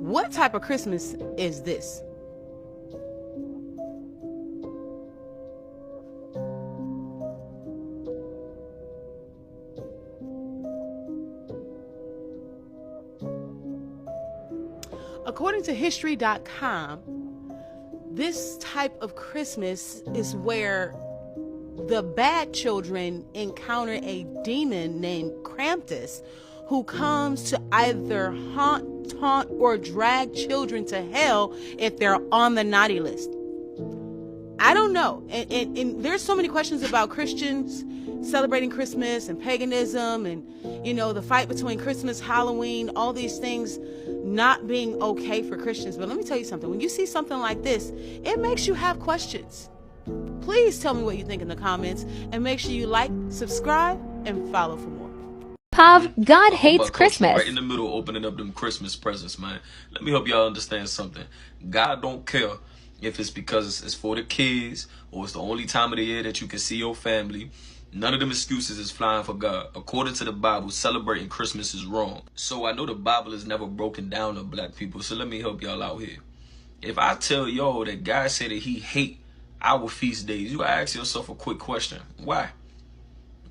What type of Christmas is this? According to history.com, this type of Christmas is where the bad children encounter a demon named Krampus, who comes to either haunt, taunt, or drag children to hell if they're on the naughty list. I don't know. And there's so many questions about Christians celebrating Christmas and paganism and, the fight between Christmas, Halloween, all these things not being okay for Christians. But let me tell you something. When you see something like this, it makes you have questions. Please tell me what you think in the comments, and make sure you like, subscribe, and follow for more. Pav, God hates Christmas. Right in the middle, opening up them Christmas presents, man. Let me help y'all understand something. God don't care if it's because it's for the kids or it's the only time of the year that you can see your family. None of them excuses is flying for God. According to the Bible, celebrating Christmas is wrong. So I know the Bible is never broken down to black people, so let me help y'all out here. If I tell y'all that God said that he hate our feast days, you ask yourself a quick question. Why?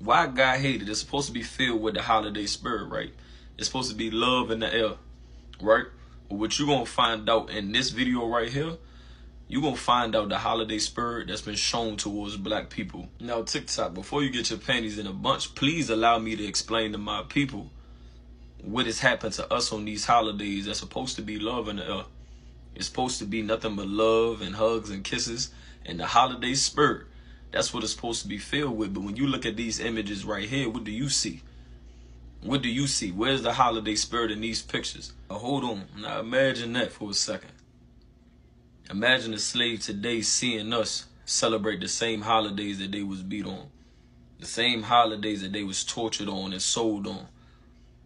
Why God hated it? It's supposed to be filled with the holiday spirit, right? It's supposed to be love in the air, right? But what you're going to find out in this video right here, you're going to find out the holiday spirit that's been shown towards black people. Now, TikTok, before you get your panties in a bunch, please allow me to explain to my people what has happened to us on these holidays that's supposed to be love in the air. It's supposed to be nothing but love and hugs and kisses and the holiday spirit. That's what it's supposed to be filled with. But when you look at these images right here, what do you see? What do you see? Where's the holiday spirit in these pictures? Now, hold on. Now imagine that for a second. Imagine a slave today seeing us celebrate the same holidays that they was beat on. The same holidays that they was tortured on and sold on.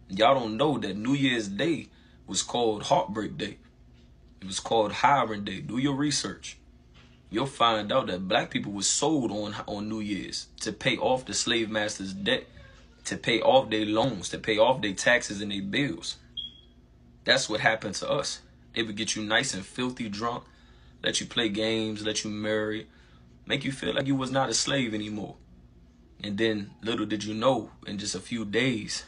Y'all don't know that New Year's Day was called Heartbreak Day. It was called Hiring Day. Do your research. You'll find out that black people were sold on New Year's to pay off the slave master's debt, to pay off their loans, to pay off their taxes and their bills. That's what happened to us. They would get you nice and filthy drunk, let you play games, let you marry, make you feel like you was not a slave anymore. And then little did you know, in just a few days,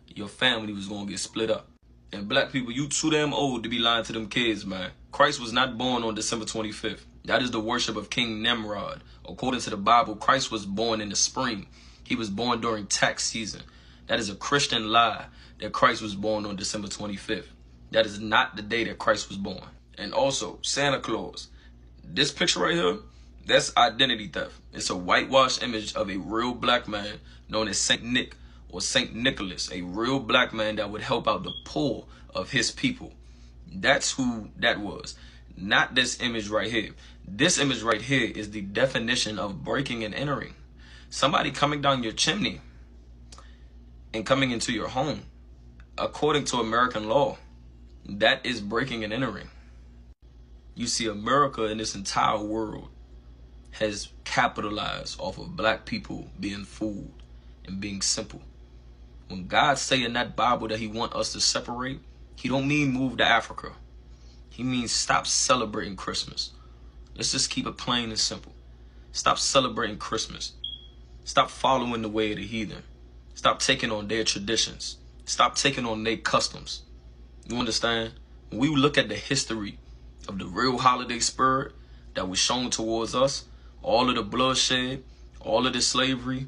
your family was going to get split up. And black people, you too damn old to be lying to them kids, man. Christ was not born on December 25th. That is the worship of King Nimrod. According to the Bible, Christ was born in the spring. He was born during tax season. That is a Christian lie that Christ was born on December 25th. That is not the day that Christ was born. And also, Santa Claus. This picture right here, that's identity theft. It's a whitewashed image of a real black man known as Saint Nick or Saint Nicholas, a real black man that would help out the poor of his people. That's who that was. Not this image right here. This image right here is the definition of breaking and entering. Somebody coming down your chimney and coming into your home, according to American law, that is breaking and entering. You see, America and this entire world has capitalized off of black people being fooled and being simple. When God say in that Bible that he want us to separate, he don't mean move to Africa. He means stop celebrating Christmas. Let's just keep it plain and simple. Stop celebrating Christmas. Stop following the way of the heathen. Stop taking on their traditions. Stop taking on their customs. You understand? When we look at the history of the real holiday spirit that was shown towards us, all of the bloodshed, all of the slavery,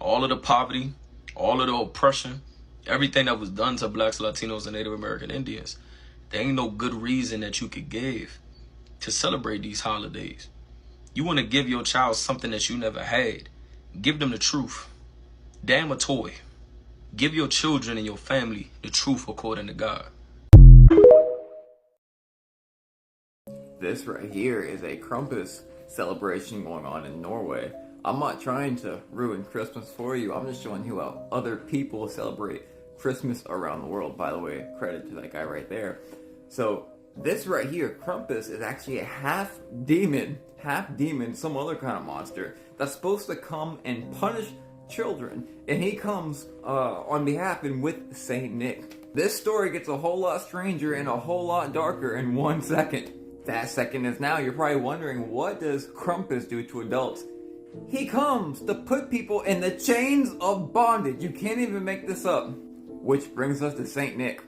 all of the poverty, all of the oppression, everything that was done to blacks, Latinos, and Native American Indians, there ain't no good reason that you could give to celebrate these holidays. You want to give your child something that you never had. Give them the truth. Damn a toy. Give your children and your family the truth according to God. This right here is a Krampus celebration going on in Norway. I'm not trying to ruin Christmas for you. I'm just showing you how other people celebrate Christmas around the world. By the way, credit to that guy right there. So this right here, Krampus, is actually a half demon, some other kind of monster that's supposed to come and punish children. And he comes on behalf and with Saint Nick. This story gets a whole lot stranger and a whole lot darker in 1 second. That second is now. You're probably wondering, what does Krampus do to adults? He comes to put people in the chains of bondage. You can't even make this up. Which brings us to Saint Nick.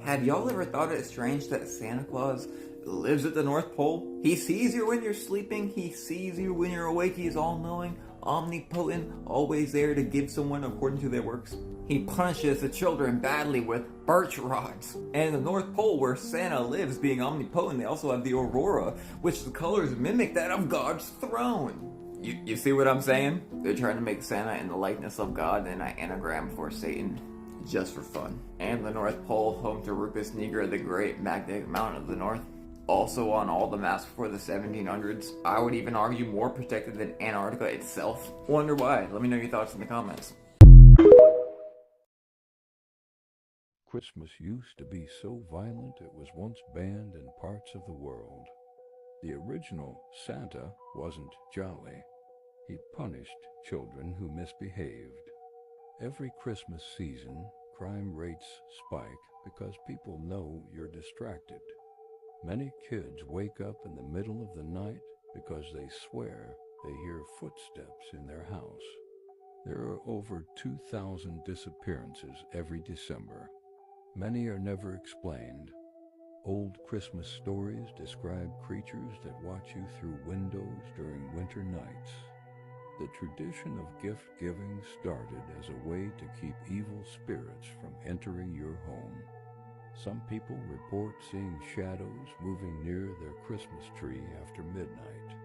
Have y'all ever thought it strange that Santa Claus lives at the North Pole? He sees you when you're sleeping. He sees you when you're awake. He's all-knowing, omnipotent, always there to give someone according to their works. He punishes the children badly with birch rods. And the North Pole, where Santa lives, being omnipotent, they also have the aurora, which the colors mimic that of God's throne. You see what I'm saying? They're trying to make Santa in the likeness of God and an anagram for Satan, just for fun. And the North Pole, home to Rufus Nigra, the great magnetic mountain of the North. Also on all the maps before the 1700s. I would even argue more protected than Antarctica itself. Wonder why? Let me know your thoughts in the comments. Christmas used to be so violent it was once banned in parts of the world. The original Santa wasn't jolly. He punished children who misbehaved. Every Christmas season, crime rates spike because people know you're distracted. Many kids wake up in the middle of the night because they swear they hear footsteps in their house. There are over 2,000 disappearances every December. Many are never explained. Old Christmas stories describe creatures that watch you through windows during winter nights. The tradition of gift-giving started as a way to keep evil spirits from entering your home. Some people report seeing shadows moving near their Christmas tree after midnight.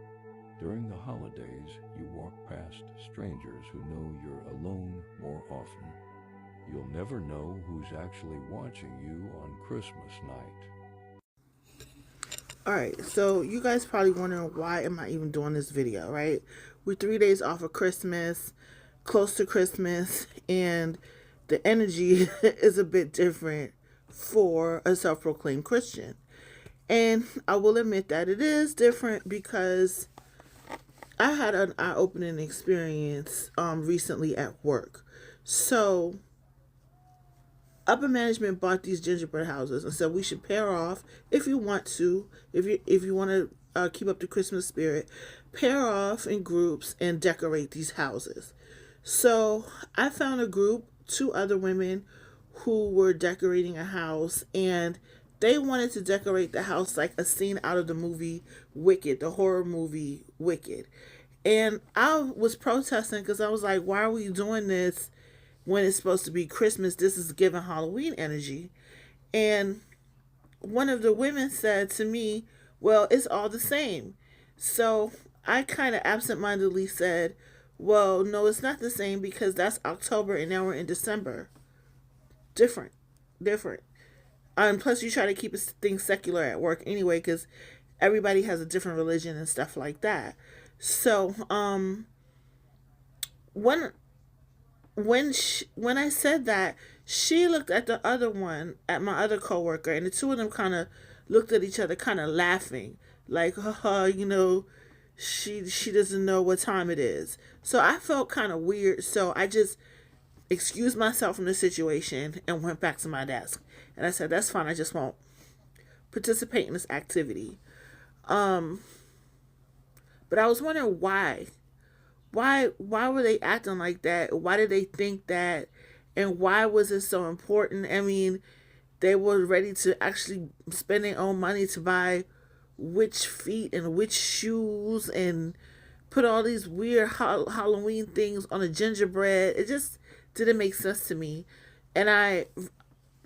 During the holidays, you walk past strangers who know you're alone more often. You'll never know who's actually watching you on Christmas night. Alright, so you guys probably wondering, why am I even doing this video, right? We're 3 days off of Christmas, close to Christmas, and the energy is a bit different for a self-proclaimed Christian. And I will admit that it is different because I had an eye-opening experience recently at work. So upper management bought these gingerbread houses and said we should pair off if you want to, if you want to keep up the Christmas spirit, pair off in groups and decorate these houses. So I found a group, 2 other women who were decorating a house, and they wanted to decorate the house like a scene out of the movie Wicked, the horror movie Wicked. And I was protesting because I was like, why are we doing this when it's supposed to be Christmas? This is giving Halloween energy. And one of the women said to me, well, it's all the same. So I kind of absentmindedly said, well, no, it's not the same because that's October and now we're in December. Different. And plus you try to keep things secular at work anyway because everybody has a different religion and stuff like that. So when I said that, she looked at the other one, at my other coworker, and the 2 of them kind of looked at each other, kind of laughing, like, you know, she doesn't know what time it is. So I felt kind of weird. So I just excused myself from the situation and went back to my desk. And I said, that's fine. I just won't participate in this activity. But I was wondering why. Why were they acting like that? Why did they think that? And why was it so important? I mean, they were ready to actually spend their own money to buy witch feet and witch shoes and put all these weird Halloween things on a gingerbread. It just didn't make sense to me. And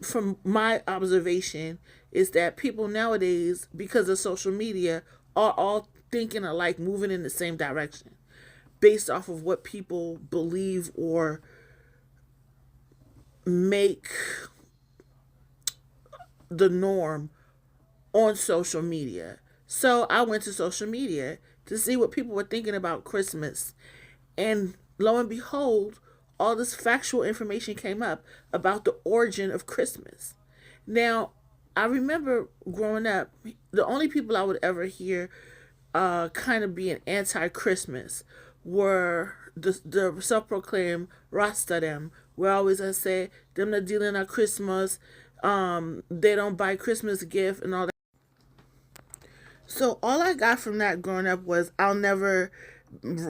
from my observation, is that people nowadays, because of social media, are all thinking alike, moving in the same direction, based off of what people believe or make the norm on social media. So I went to social media to see what people were thinking about Christmas. And lo and behold, all this factual information came up about the origin of Christmas. Now, I remember growing up, the only people I would ever hear kind of being anti-Christmas were the self-proclaimed Rasta them, where always I say, them not dealing at Christmas, They don't buy Christmas gift and all that. So all I got from that growing up was I'll never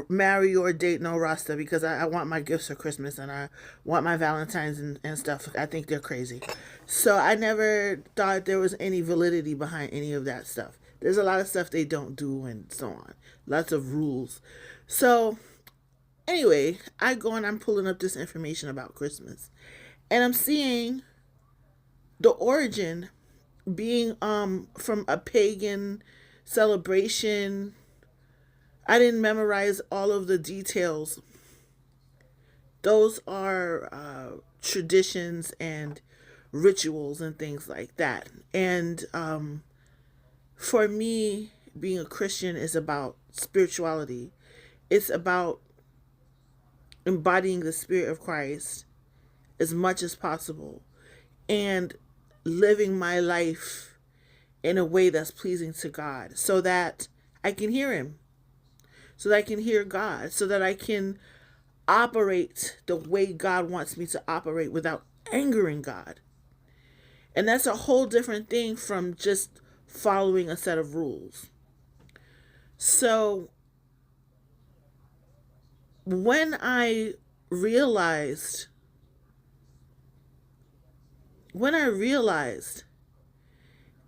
marry or date no Rasta because I want my gifts for Christmas and I want my Valentine's and stuff. I think they're crazy. So I never thought there was any validity behind any of that stuff. There's a lot of stuff they don't do and so on. Lots of rules. So anyway, I go and I'm pulling up this information about Christmas. And I'm seeing the origin being from a pagan celebration. I didn't memorize all of the details. Those are traditions and rituals and things like that. And for me, being a Christian is about spirituality. It's about embodying the Spirit of Christ as much as possible and living my life in a way that's pleasing to God so that I can hear Him, so that I can hear God, so that I can operate the way God wants me to operate without angering God. And that's a whole different thing from just following a set of rules. So when I realized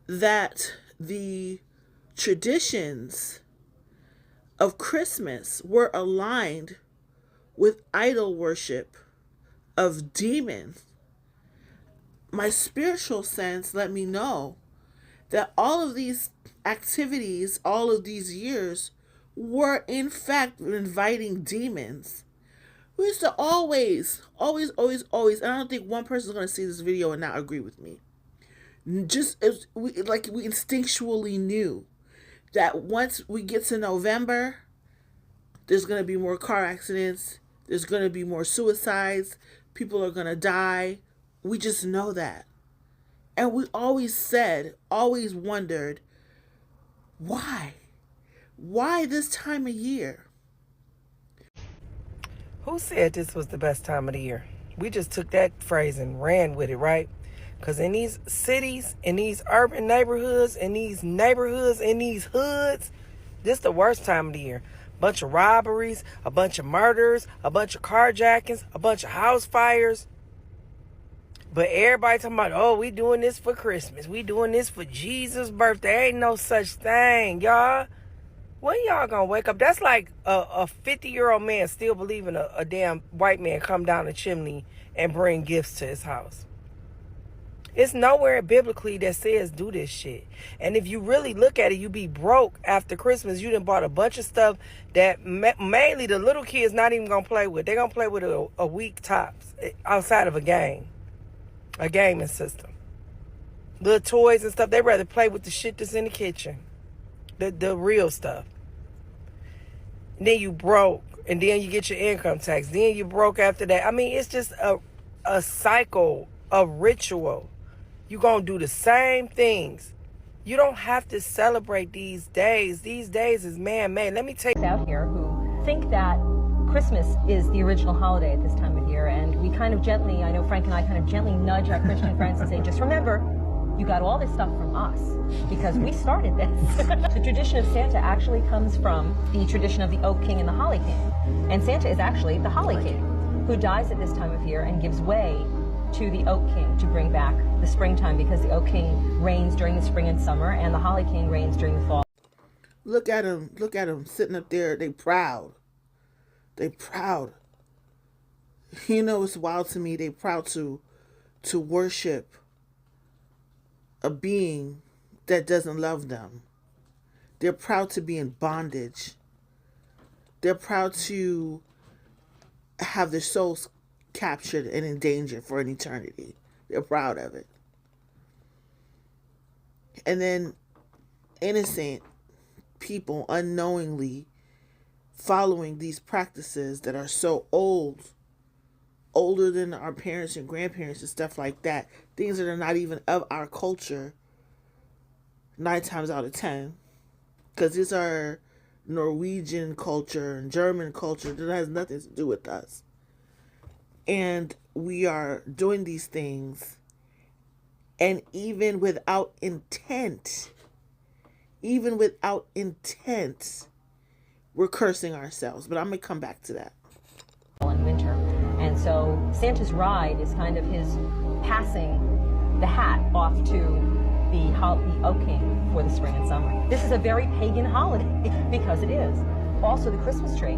that the traditions of Christmas were aligned with idol worship of demons, my spiritual sense let me know that all of these activities, all of these years, were in fact inviting demons. We used to always, and I don't think one person is going to see this video and not agree with me. Just as we instinctually knew that once we get to November, there's going to be more car accidents, there's going to be more suicides, people are going to die. We just know that. And we always wondered, why? Why this time of year? Who said this was the best time of the year? We just took that phrase and ran with it, right? Because in these cities, in these urban neighborhoods, in these hoods, this the worst time of the year. Bunch of robberies, a bunch of murders, a bunch of carjackings, a bunch of house fires. But everybody talking about, oh, we doing this for Christmas. We doing this for Jesus' birthday. Ain't no such thing, y'all. When y'all gonna wake up? That's like a 50-year-old man still believing a damn white man come down the chimney and bring gifts to his house. It's nowhere biblically that says do this shit. And if you really look at it, you be broke after Christmas. You done bought a bunch of stuff that mainly the little kids not even gonna play with. They're gonna play with a week tops outside of a gaming system. Little toys and stuff, they rather play with the shit that's in the kitchen. The real stuff. And then you broke. And then you get your income tax. Then you broke after that. I mean, it's just a cycle, a ritual. You're going to do the same things. You don't have to celebrate these days. These days is man-made. Let me tell you. Out here who think that Christmas is the original holiday at this time of year. And we kind of gently, I know Frank and I kind of gently nudge our Christian friends and say, just remember, you got all this stuff from us because we started this. The tradition of Santa actually comes from the tradition of the Oak King and the Holly King. And Santa is actually the Holly King who dies at this time of year and gives way to the Oak King to bring back the springtime because the Oak King reigns during the spring and summer and the Holly King reigns during the fall. Look at them sitting up there. They proud. You know, it's wild to me. They proud to worship a being that doesn't love them. They're proud to be in bondage. They're proud to have their souls captured and in danger for an eternity. They're proud of it. And then innocent people unknowingly following these practices that are so older than our parents and grandparents and stuff like that, things that are not even of our culture 9 times out of 10, because these are Norwegian culture and German culture that has nothing to do with us. And we are doing these things And even without intent, we're cursing ourselves. But I'm going to come back to that. In winter. And so Santa's ride is kind of his passing the hat off to the O King for the spring and summer. This is a very pagan holiday because it is. Also, the Christmas tree,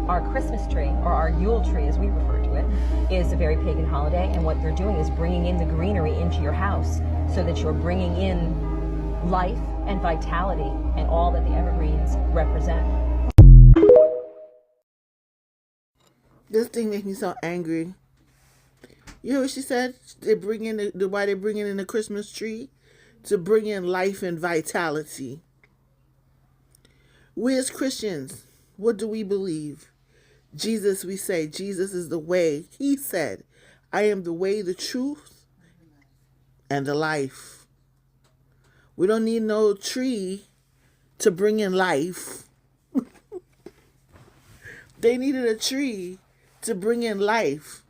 our Christmas tree, or our Yule tree as we refer to it, is a very pagan holiday. And what they're doing is bringing in the greenery into your house so that you're bringing in life and vitality and all that the evergreens represent. This thing makes me so angry. You know what she said? They bring in why they're bringing in the Christmas tree? To bring in life and vitality. We as Christians, what do we believe? Jesus, we say, Jesus is the way. He said, I am the way, the truth, and the life. We don't need no tree to bring in life. They needed a tree to bring in life.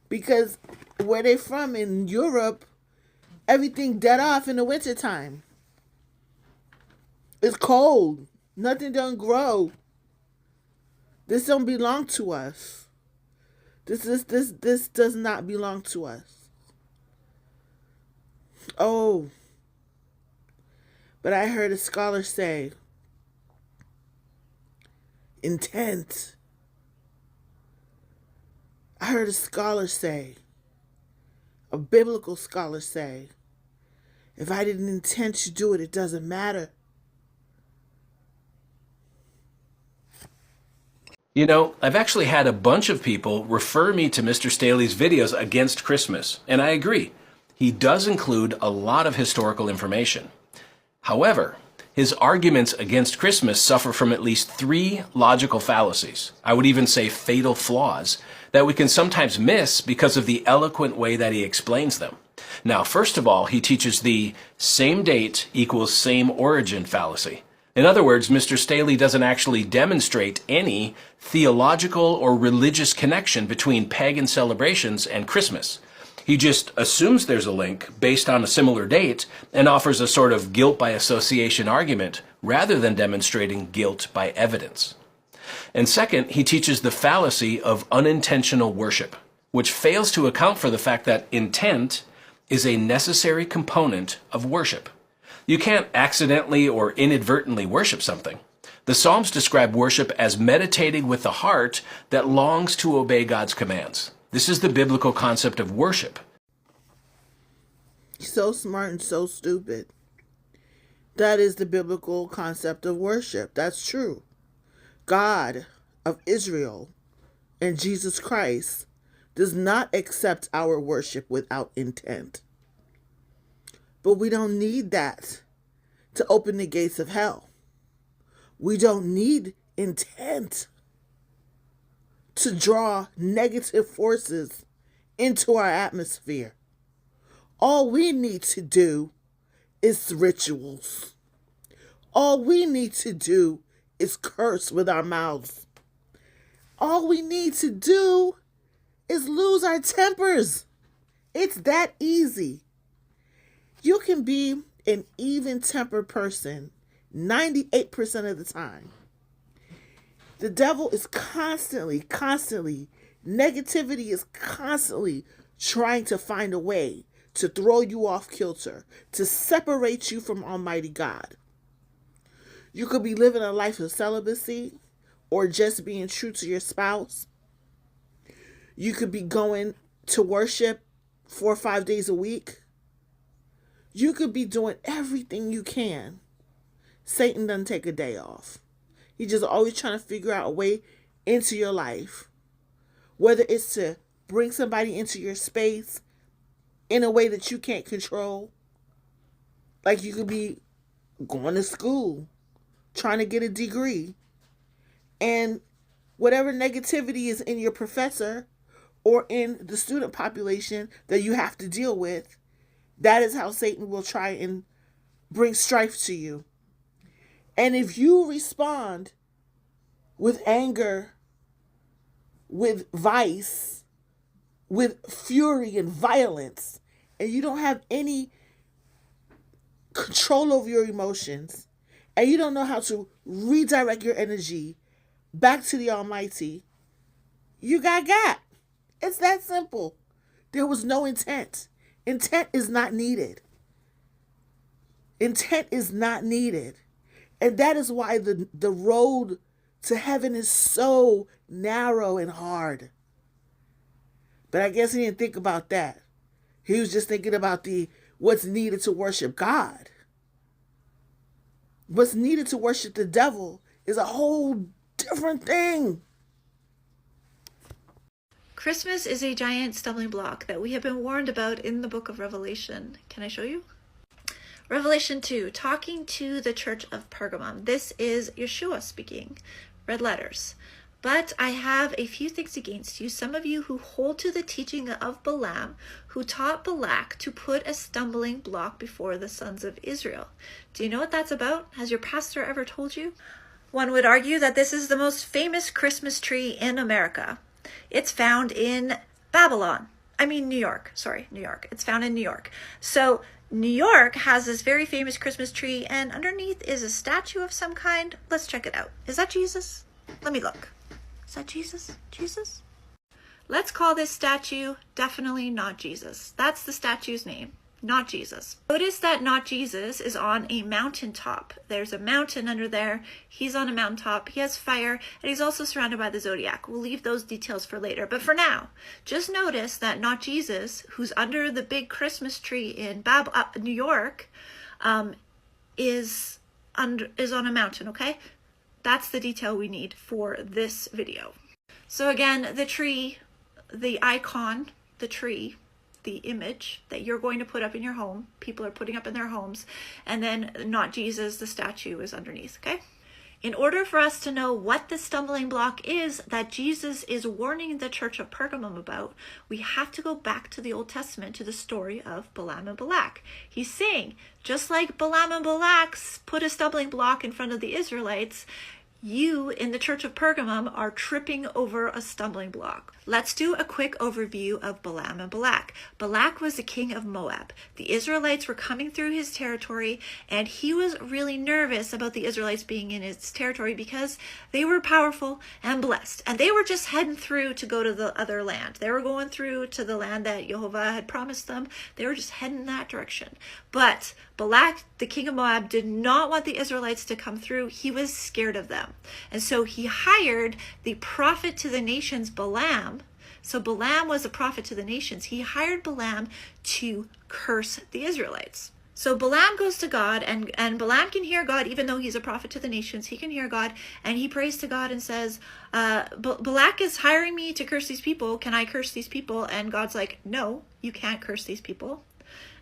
Because where they from in Europe, everything dead off in the wintertime. It's cold. Nothing don't grow. This don't belong to us. This does not belong to us. Oh. But I heard a scholar say, intent. I heard a scholar say, a biblical scholar say, if I didn't intend to do it, it doesn't matter. You know, I've actually had a bunch of people refer me to Mr. Staley's videos against Christmas, and I agree. He does include a lot of historical information. However, his arguments against Christmas suffer from at least 3 logical fallacies, I would even say fatal flaws, that we can sometimes miss because of the eloquent way that he explains them. Now, first of all, he teaches the same date equals same origin fallacy. In other words, Mr. Staley doesn't actually demonstrate any theological or religious connection between pagan celebrations and Christmas. He just assumes there's a link based on a similar date and offers a sort of guilt by association argument rather than demonstrating guilt by evidence. And second, he teaches the fallacy of unintentional worship, which fails to account for the fact that intent is a necessary component of worship. You can't accidentally or inadvertently worship something. The Psalms describe worship as meditating with the heart that longs to obey God's commands. This is the biblical concept of worship. So smart and so stupid. That is the biblical concept of worship. That's true. God of Israel and Jesus Christ does not accept our worship without intent. But we don't need that to open the gates of hell. We don't need intent to draw negative forces into our atmosphere. All we need to do is rituals. All we need to do is curse with our mouths. All we need to do is lose our tempers. It's that easy. You can be an even-tempered person 98% of the time. The devil is constantly, negativity is constantly trying to find a way to throw you off kilter, to separate you from Almighty God. You could be living a life of celibacy or just being true to your spouse. You could be going to worship 4 or 5 days a week. You could be doing everything you can. Satan doesn't take a day off. He's just always trying to figure out a way into your life. Whether it's to bring somebody into your space in a way that you can't control. Like you could be going to school, trying to get a degree. And whatever negativity is in your professor or in the student population that you have to deal with, that is how Satan will try and bring strife to you. And if you respond with anger, with vice, with fury and violence, and you don't have any control over your emotions, and you don't know how to redirect your energy back to the Almighty, you got. It's that simple. There was no intent. Intent is not needed. Intent is not needed. And that is why the road to heaven is so narrow and hard. But I guess he didn't think about that. He was just thinking about what's needed to worship God. What's needed to worship the devil is a whole different thing. Christmas is a giant stumbling block that we have been warned about in the book of Revelation. Can I show you? Revelation 2, talking to the church of Pergamum. This is Yeshua speaking, red letters. But I have a few things against you, some of you who hold to the teaching of Balaam, who taught Balak to put a stumbling block before the sons of Israel. Do you know what that's about? Has your pastor ever told you? One would argue that this is the most famous Christmas tree in America. It's found in New York. New York. It's found in New York. So New York has this very famous Christmas tree, and underneath is a statue of some kind. Let's check it out. Is that Jesus? Let me look. Is that Jesus? Jesus? Let's call this statue definitely not Jesus. That's the statue's name, not Jesus. Notice that not Jesus is on a mountaintop. There's a mountain under there. He's on a mountaintop. He has fire, and he's also surrounded by the zodiac. We'll leave those details for later. But for now, just notice that not Jesus, who's under the big Christmas tree in New York, is on a mountain, okay? That's the detail we need for this video. So again, the tree, the icon, the tree, the image that you're going to put up in your home, people are putting up in their homes, and then not Jesus, the statue is underneath, okay? In order for us to know what the stumbling block is that Jesus is warning the church of Pergamum about, we have to go back to the Old Testament, to the story of Balaam and Balak. He's saying, just like Balaam and Balak put a stumbling block in front of the Israelites, you in the church of Pergamum are tripping over a stumbling block. Let's do a quick overview of Balaam and Balak. Balak was the king of Moab. The Israelites were coming through his territory, and he was really nervous about the Israelites being in his territory because they were powerful and blessed. And they were just heading through to go to the other land. They were going through to the land that Jehovah had promised them. They were just heading that direction. But Balak, the king of Moab, did not want the Israelites to come through. He was scared of them. And so he hired the prophet to the nations, Balaam. So Balaam was a prophet to the nations. He hired Balaam to curse the Israelites. So Balaam goes to God, and Balaam can hear God, even though he's a prophet to the nations. He can hear God, and he prays to God and says, Balak is hiring me to curse these people. Can I curse these people? And God's like, no, you can't curse these people.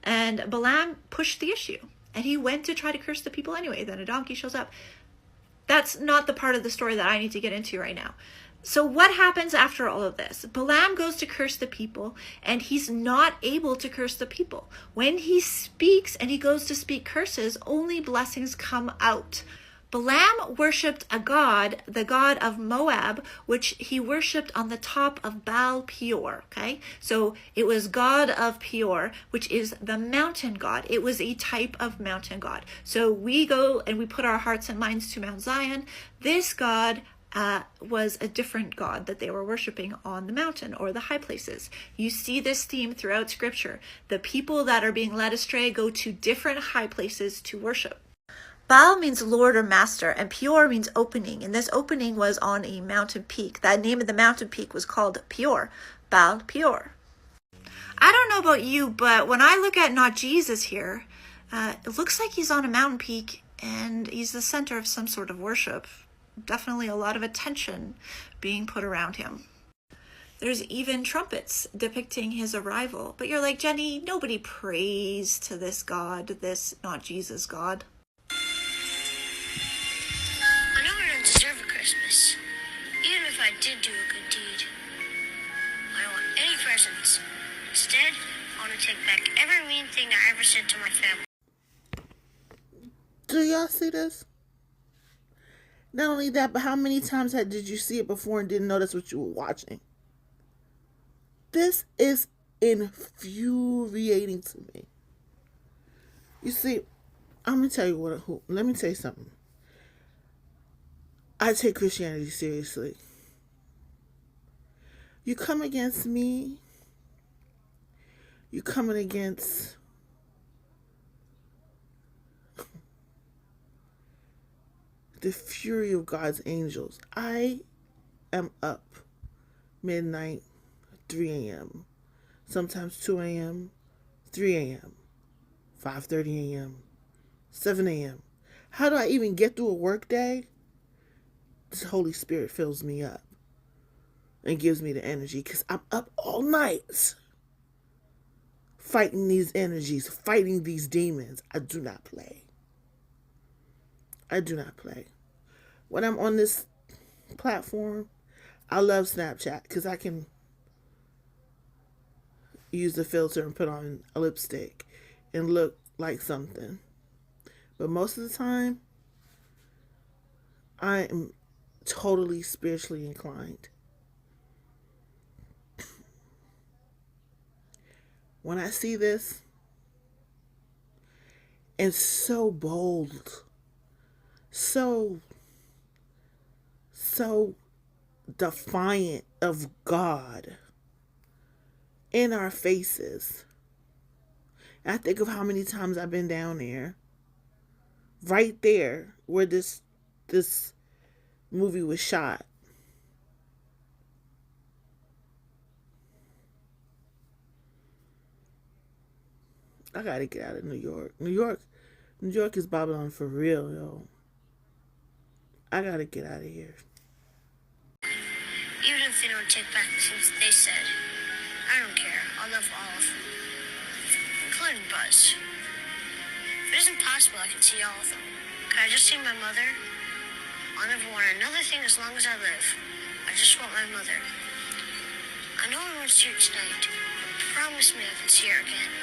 And Balaam pushed the issue, and he went to try to curse the people anyway. Then a donkey shows up. That's not the part of the story that I need to get into right now. So what happens after all of this? Balaam goes to curse the people, and he's not able to curse the people. When he speaks and he goes to speak curses, only blessings come out. Balaam worshipped a god, the god of Moab, which he worshipped on the top of Baal Peor, okay? So it was god of Peor, which is the mountain god. It was a type of mountain god. So we go and we put our hearts and minds to Mount Zion. This god was a different god that they were worshiping on the mountain or the high places. You see this theme throughout scripture. The people that are being led astray go to different high places to worship. Baal means Lord or Master, and Peor means opening, and this opening was on a mountain peak. That name of the mountain peak was called Peor, Baal Peor. I don't know about you, but when I look at not Jesus here, it looks like he's on a mountain peak, and he's the center of some sort of worship. Definitely a lot of attention being put around him. There's even trumpets depicting his arrival, but you're like, Jenny, nobody prays to this God, this not Jesus God. I know I don't deserve a Christmas, even if I did do a good deed. I don't want any presents. Instead, I want to take back every mean thing I ever said to my family. Do y'all see this? Not only that, but how many times did you see it before and didn't know that's what you were watching? This is infuriating to me. You see, I'm going to tell you let me tell you something. I take Christianity seriously. You come against me, you coming against the fury of God's angels. I am up midnight, 3 a.m., sometimes 2 a.m., 3 a.m., 5:30 a.m., 7 a.m. How do I even get through a work day? The Holy Spirit fills me up and gives me the energy because I'm up all night fighting these energies, fighting these demons. I do not play. I do not play. When I'm on this platform, I love Snapchat because I can use the filter and put on a lipstick and look like something. But most of the time, I am totally spiritually inclined. When I see this, and so bold, so defiant of God in our faces. And I think of how many times I've been down there, right there where this movie was shot. I gotta get out of New York. New York is Babylon for real, yo. I gotta get out of here. Even if they don't take back the things they said, I don't care. I'll love all of them, including Buzz. If it isn't possible, I can see all of them. Can I just see my mother? I'll never want another thing as long as I live. I just want my mother. I know I won't see her tonight, but promise me I can see her again.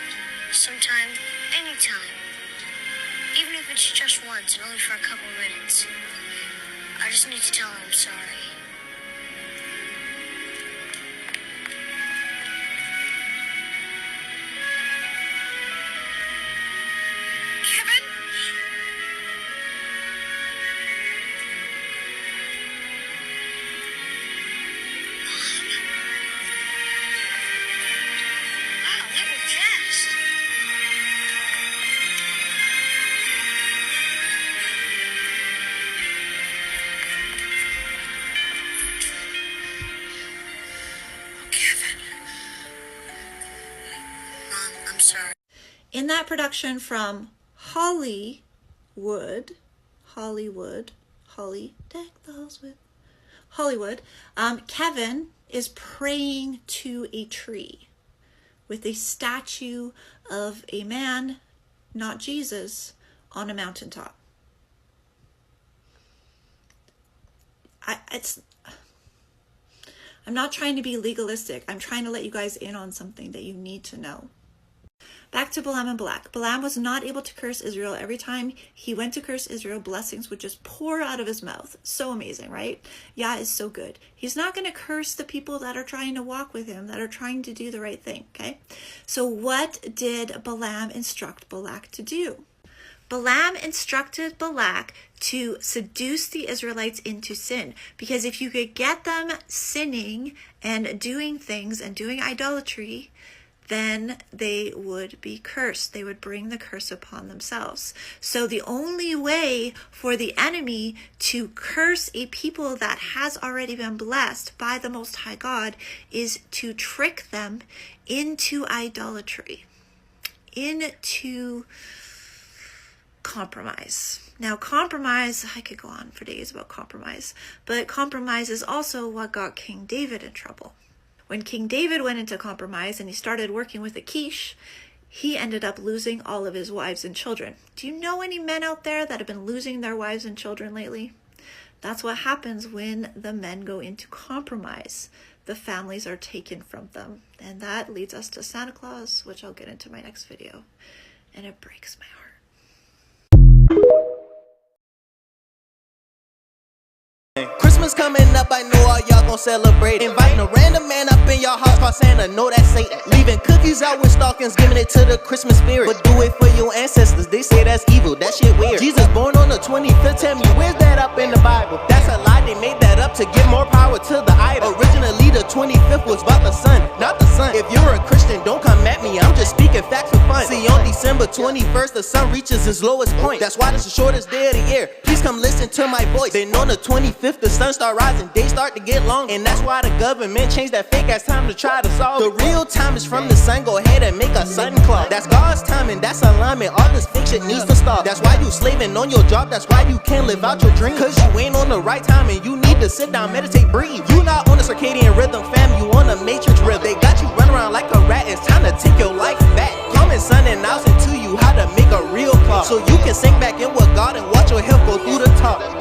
Sometime, anytime. Even if it's just once and only for a couple minutes. I just need to tell her I'm sorry. Kevin? Wow, that was fast. Sorry. In that production from Holly, deck the halls with Hollywood, Kevin is praying to a tree with a statue of a man, not Jesus, on a mountaintop. I'm not trying to be legalistic. I'm trying to let you guys in on something that you need to know. Back to Balaam and Balak. Balaam was not able to curse Israel. Every time he went to curse Israel, blessings would just pour out of his mouth. So amazing, right? Yah is so good. He's not going to curse the people that are trying to walk with him, that are trying to do the right thing, okay? So what did Balaam instruct Balak to do? Balaam instructed Balak to seduce the Israelites into sin, because if you could get them sinning and doing things and doing idolatry, then they would be cursed. They would bring the curse upon themselves. So the only way for the enemy to curse a people that has already been blessed by the Most High God is to trick them into idolatry, into compromise. Now, compromise, I could go on for days about compromise, but compromise is also what got King David in trouble. When King David went into compromise and he started working with Achish, he ended up losing all of his wives and children. Do you know any men out there that have been losing their wives and children lately? That's what happens when the men go into compromise. The families are taken from them. And that leads us to Santa Claus, which I'll get into my next video. And it breaks my heart. Christmas coming up, I know all y'all not gon' celebrate. Inviting a random man up in your house called Santa, no that's Satan. Leaving cookies out with stockings, giving it to the Christmas spirit. But do it for your ancestors, they say that's evil, that shit weird. Jesus born on the 25th, tell me where's that up in the Bible? That's a lie, they made that up to give more power to the idol. Originally the 25th was about the sun, not the sun. If you're a Christian, don't come at me, I'm just speaking facts for fun. See, on December 21st, the sun reaches its lowest point. That's why it's the shortest day of the year. Please come listen to my voice. Then on the 25th, the sun start rising, days start to get long. And that's why the government changed that fake ass time to try to solve it. The real time is from the sun, go ahead and make a sun clock. That's God's time and that's alignment, all this fake shit needs to stop. That's why you slaving on your job, that's why you can't live out your dream. Cause you ain't on the right time and you need to sit down, meditate, breathe. You not on a circadian rhythm, fam, you on a matrix rhythm. They got you running around like a rat, it's time to take your life back. Common sun announcing to you how to make a real clock, so you can sink back in with God and watch your health go through the top.